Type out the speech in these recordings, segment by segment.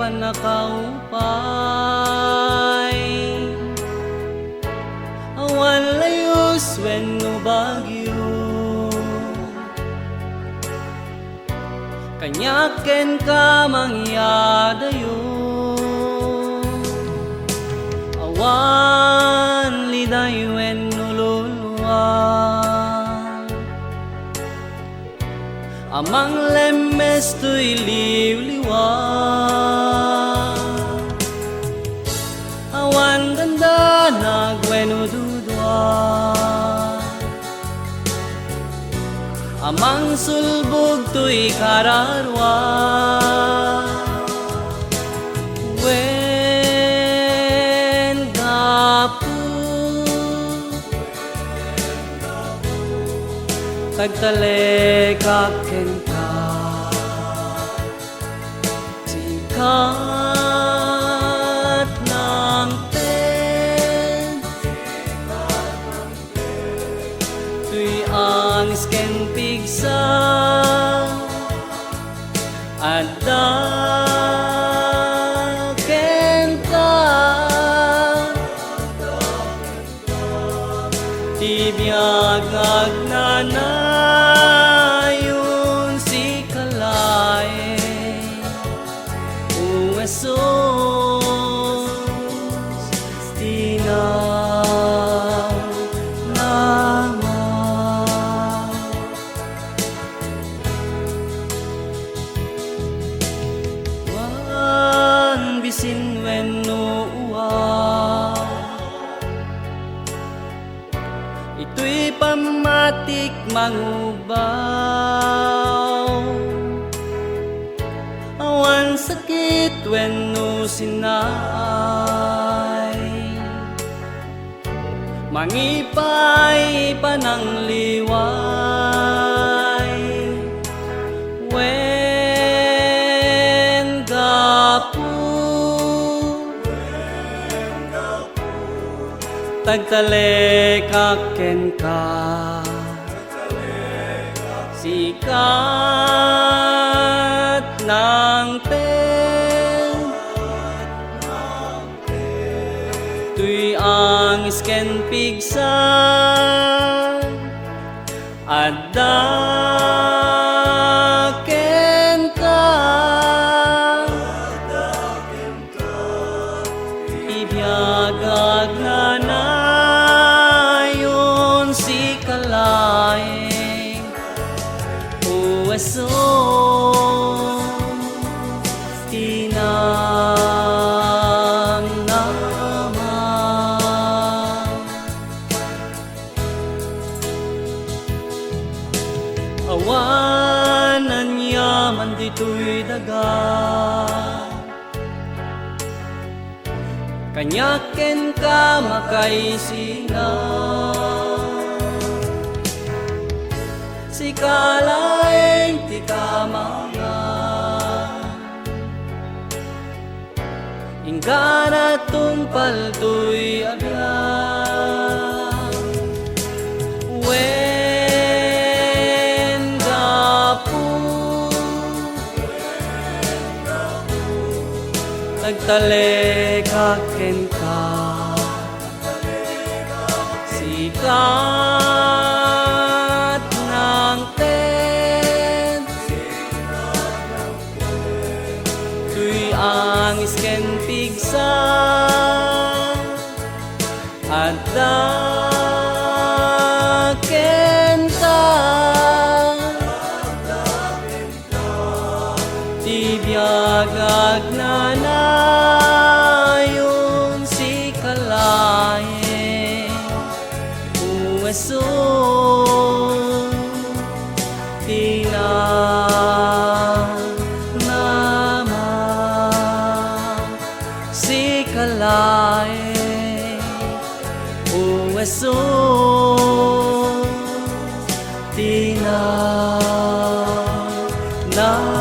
panakaupay. Awan layos wenno bagyo, kanyaken ka mangyadayo. Awan liday wenno luluwa, amang lemes to'y liwliwa. Awan ganda nagweno dudwa, amang sulbog to'y kararwa. Wen gapu tagtalekaken ka, sikat ng ten, tuy ang isken pigsa at daken ka, tibiyag agnanayon si kalay. Uwesos tinaw nama, wan bisin wenno uwa, ito'y pamatik mangubaw. Awan sakit wenno sinay, mangipay panang liway. Wen gapu tagtalekaken ka, sikat ng ten, tuy ang isken pigsa at daken ka, ibiyag agnanayon si kalay. Uwesos tinang nama, awan anyaman dito'y daga, kanyaken ka makaisinga, si kalay ti kamanga. Ingkana tumpal to'y abyan. Wen gapu tagtalekaken ka, sikat ng ten, tuy ang isken pigsa at daken ka, tibiyag agnanayon si kalay. Uwesos tinang nama, si kalay. Uwesos tinang nama.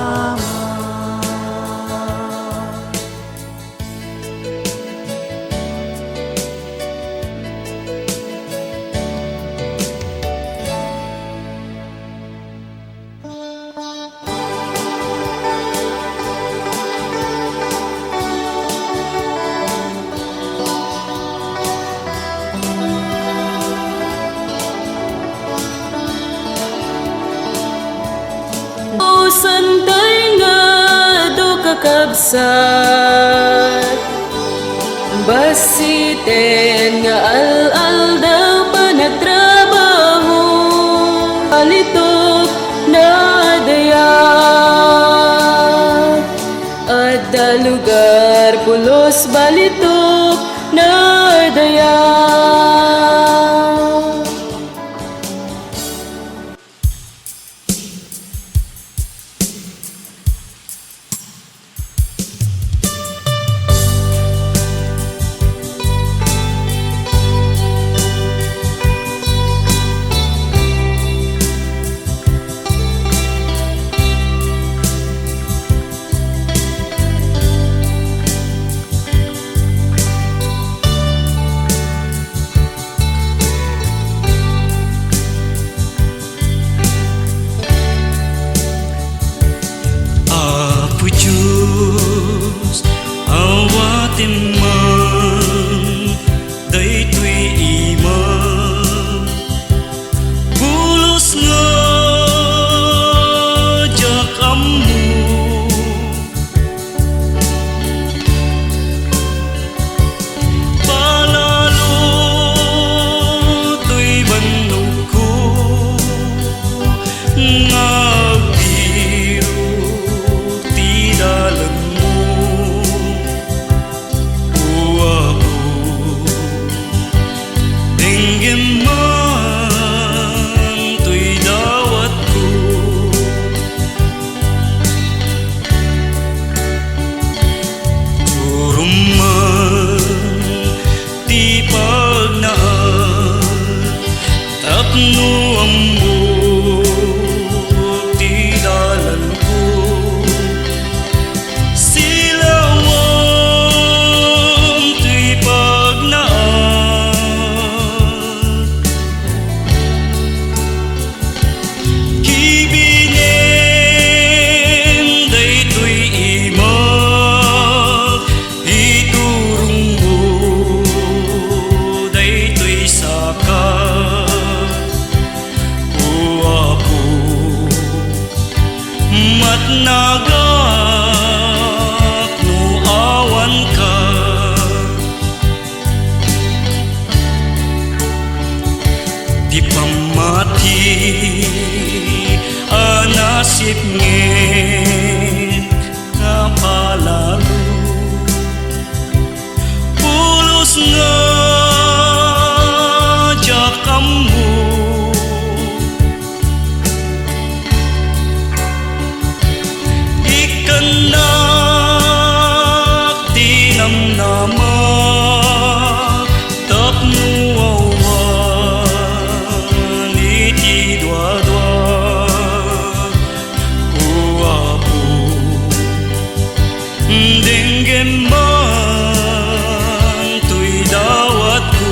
kabsat. Basiten nga al-al daw pa nagtrabaho, alitok na dayat. Adda lugar pulos balitok na dayat. Apo Diyos, awatin man, daytoy iman. Pulos nga jak ammo, palalo to'y bandog ko nga dalan mo, ako tingin man to'y dawat ko. Turum man ti pagnaan, tapno ang mo ti dalan ko. Matnagak no awan ka, di pamati anasip ngit nga palalo. Pulos nga jakam mo, ikanak tinamnama, tapno awan iti dua-dua. Apo dinggin man to'y dawat ko,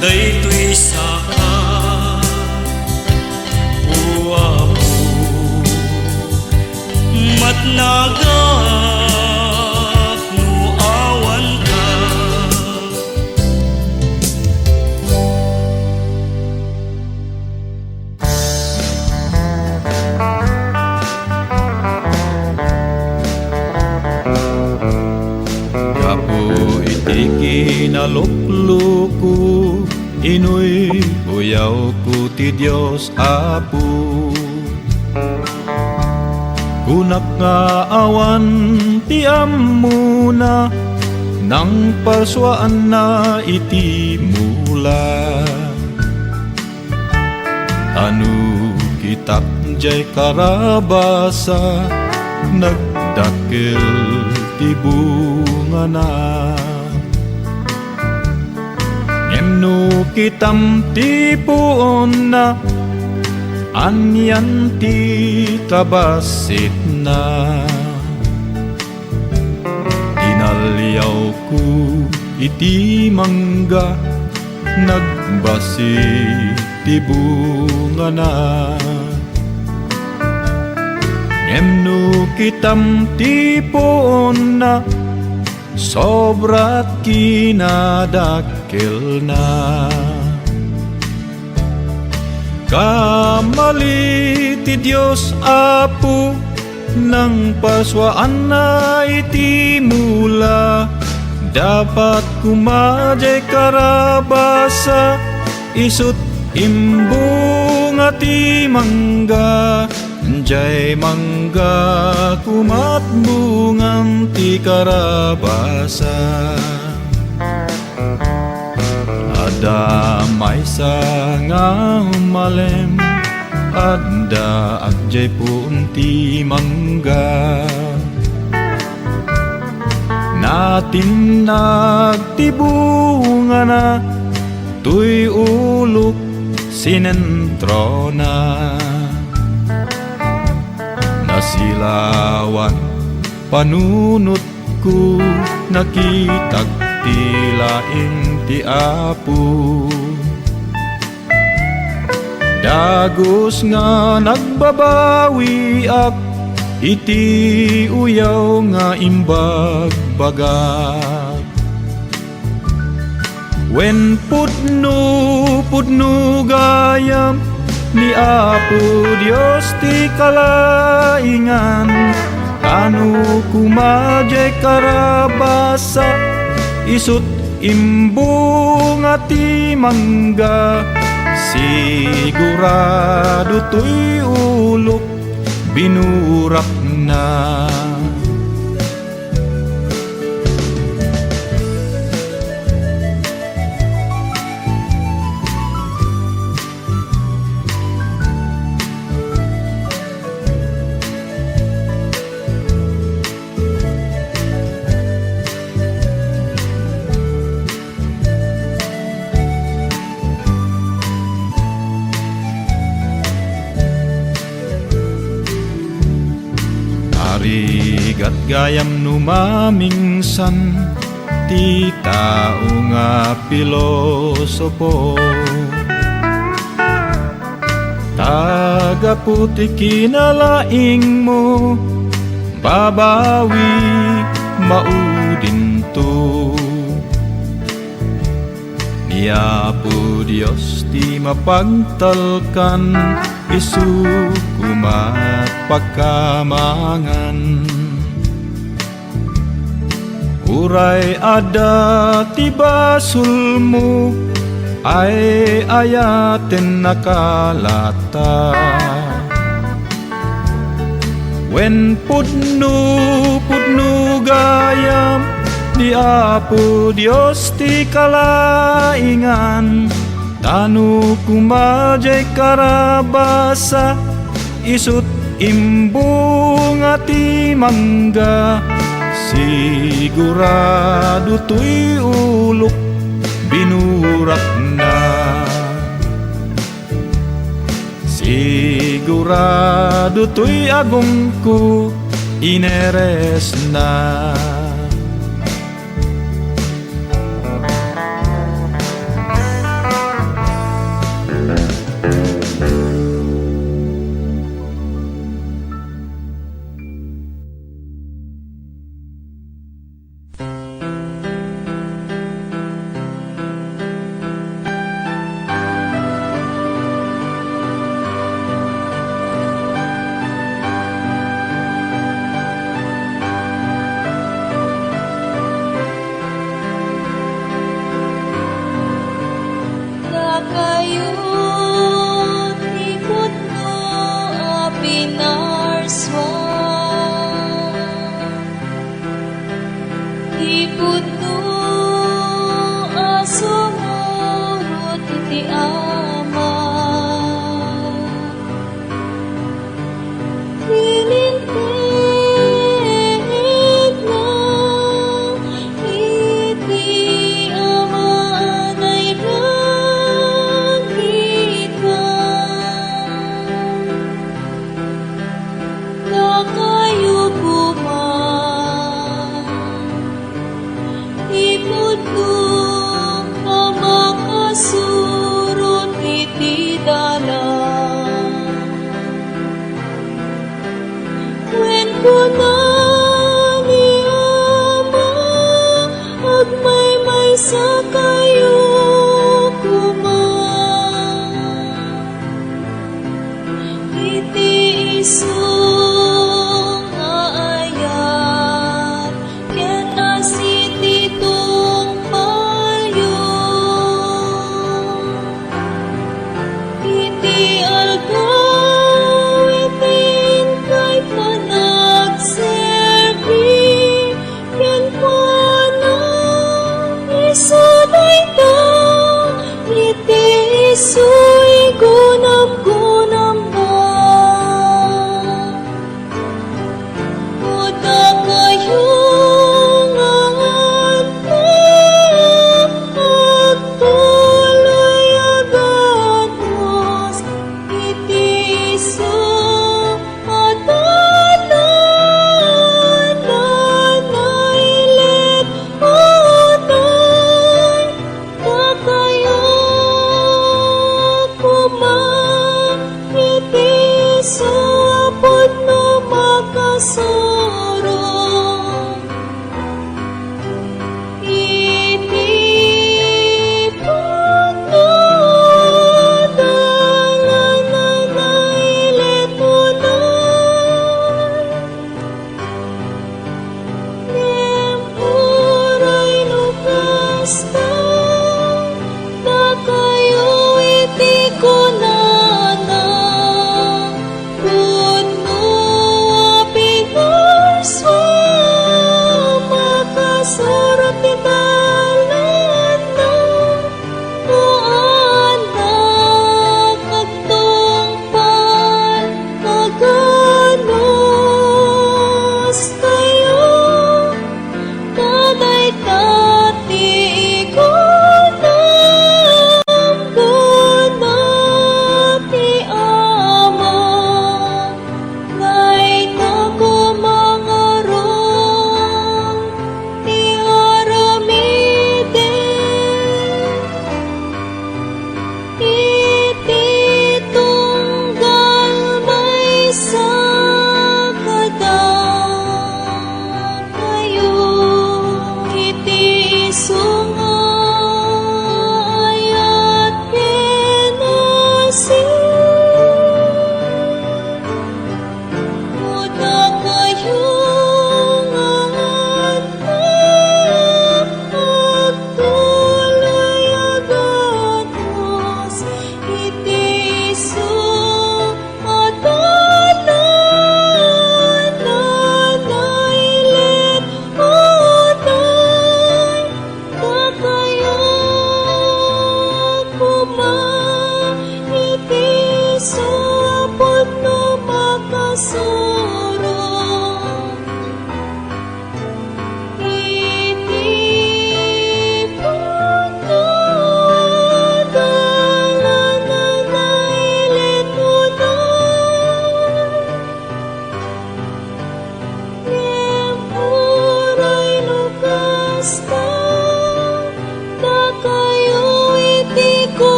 daytoy saka o Apo matnagak no awan ka. Apo iti kinalukluku, inoy uyaw ko ti Diyos Apo. Kunak nga awan ti amuna, nang parswaan na iti mula. Anu kitak jay karabasa, nagdakil ti bunga na. Ngem kitam ti puon na, anyan ti kabasit na. Inalyaw ko iti mangga, nagbasit ti bunga na. Ngem kitam ti puon na, sobrat kinadakkel na. Kamali ti Diyos Apo, nang paswaan na iti mula. Dapat kumajay karabasa, isut imbung ati mangga. Jay mangga kumat bungang ti karabasa. Ada may nga malem, ada ajay punti mangga. Natin nagtibunga na, tuy ulok sinentro na. Nasilawan panunot ko, nakitag ti laing ti Apo. Dagos nga nagbabawi ak, iti uyaw nga imbagbagat. Wen pudno gayam, ni Apo Dios ti kalaingan. Kanu kumajay karabasa, isut imbung ati mangga. Sigurado to'y ulok, binurak na. Arigat gayam numamingsan, ti tao nga pilosopo. Taga puti kinalaing mo, babawi maudin to. Ni Apo Dios ti mapagtalkan, isu kumat pagkamangan. Uray ada ti basul mo, ay ayaten nakalata. Wen pudno gayam, ni Apo Dios ti kalaingan. Tanu kumajay karabasa, isut imbung ati mangga. Sigurado to'y ulok, binurak na. Sigurado to'y agong ko, ineres na. Kakayot ikot mo a pinarswa. Ikot mo a sumurot iti ama. Tinintig na iti ama anay langitan. Kakayo kuman ipudno a makasurot iti dalan. Wen kunan ni ama agmaymay sa kayo kuman. Iti isong aayat ken asiti tungpayo. Iti aldaw itin kay panagserbi ken kuanang isubay ta. Iti isu'y gunam-gunam ba. Uda kayo nga antay agtuloy aganos. Iti isu at ananailit unay. Kakayo kuman iti isu apod no makasurong. Iti puno dalan nanailit unay. Nempuray no kasta, kakayo iti